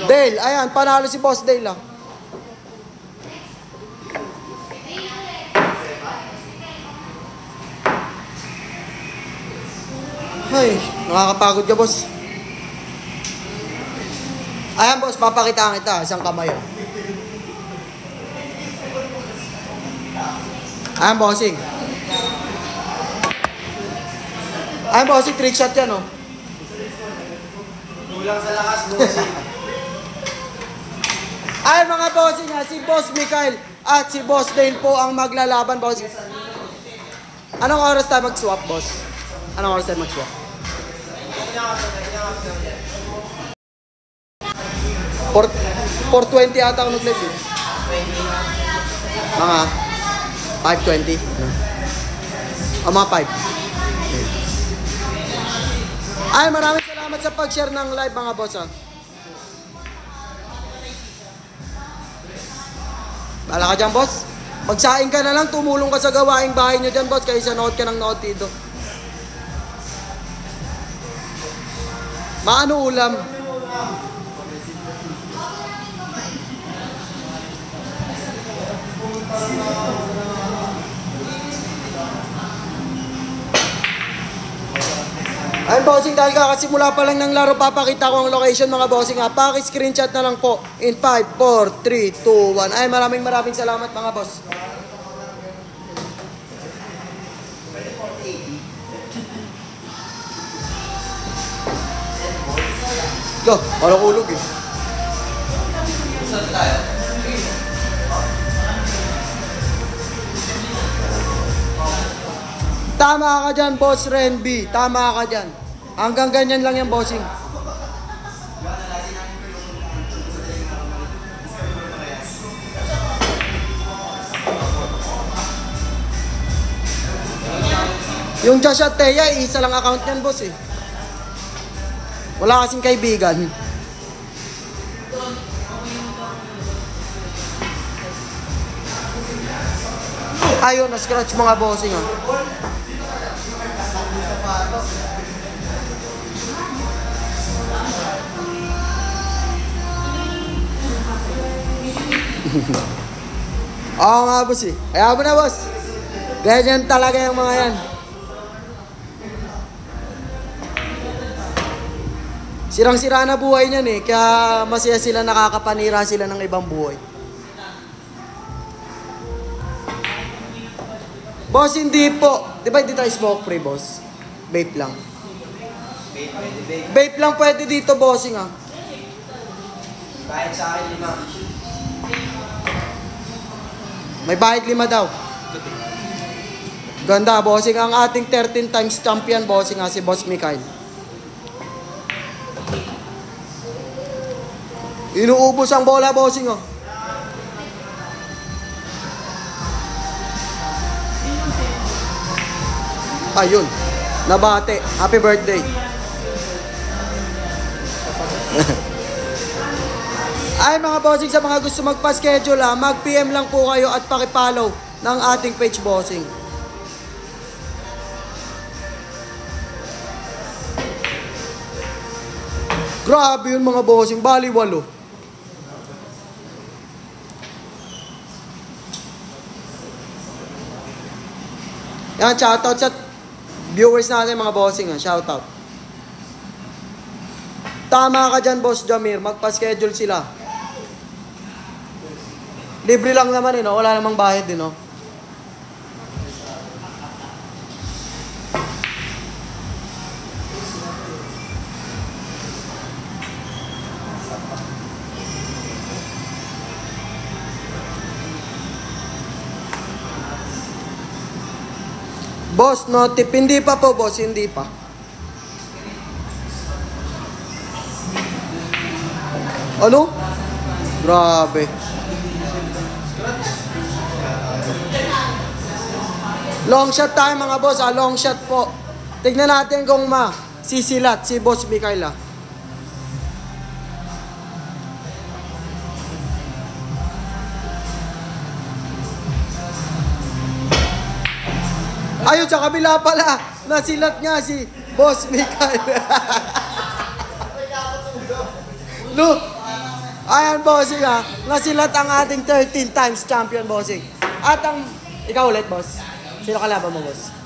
Dale, ayan, panalo si Boss Dale lang. Ay, nakakapagod ka, boss. Ayan, boss, papakitaan kita. Isang kamay. Ayan, bossing. Ayan, bossing, trick shot yan, oh. Kulang sa lakas, bossing. Ayan, mga bossing, ha, si Boss Mikael at si Boss Dale po ang maglalaban, bossing. Anong oras tayo mag-swap, boss? Anong oras tayo mag-swap? 4:20 ata ako nag-live, eh. Mga 5:20. Mga 5. Ay, maraming salamat sa pag-share ng live, mga boss, ha. Bala ka dyan, boss. Magsaing ka na lang, tumulong ka sa gawaing bahay nyo dyan, boss, kaysa nood ka ng nood dito. Maano ulam? Ayun, bossing, dahil kakasimula pa lang ng laro, papakita ko ang location, mga bossing, ha. Paki-screenshot na lang po in 5, 4, 3, 2, 1. Ay, maraming salamat, mga boss. Go, parang ulog, eh. Tama ka dyan, Boss Renby. Tama ka dyan. Hanggang ganyan lang yan, bossing. Yung Josh at Teya, isa lang account yan, boss, eh. Wala kasing kaibigan. Ayun, na-scratch mga bossing, ha. Oo nga, boss, eh. Ayaw mo na, boss. Ganyan talaga yung mga yan. Sirang-sira na buhay niyan, eh. Kaya masaya sila, nakakapanira sila ng ibang buhay. Boss, hindi po. Di ba hindi tayo smoke free, boss? Vape lang. Vape lang pwede dito, bossing, ha. Kahit sa akin 5. May bahid 5 daw. Ganda, bossing. Ang ating 13 times champion, bossing, ha, si Boss Mikael. Inuubos ang bola, bossing, oh. Ayun. Nabate. Happy birthday. Ay, mga bossing, sa mga gusto magpa-schedule, ha, mag-PM lang po kayo at pakipollow ng ating page, bossing. Grabe yun, mga bossing. Bali 8. Yan, shoutout sa viewers natin, mga bossing, ha. Shoutout. Tama ka dyan, Boss Jamir. Magpa-schedule sila. Libre lang naman, eh, no? Wala namang bayad, eh, no? Boss, notif. Hindi pa po, boss. Hindi pa. Ano? Grabe. Long shot tayo, mga boss, ha. Long shot po. Tignan natin kung sisilat si Boss Mikael, ha. Ayun, sa kabila pala. Nasilat nga si Boss Mikael. Look! Ayan, bossing ha. Nasilat ang ating 13 times champion, bossing. At ang... Ikaw ulit, boss. Sino kalaban mo, boss?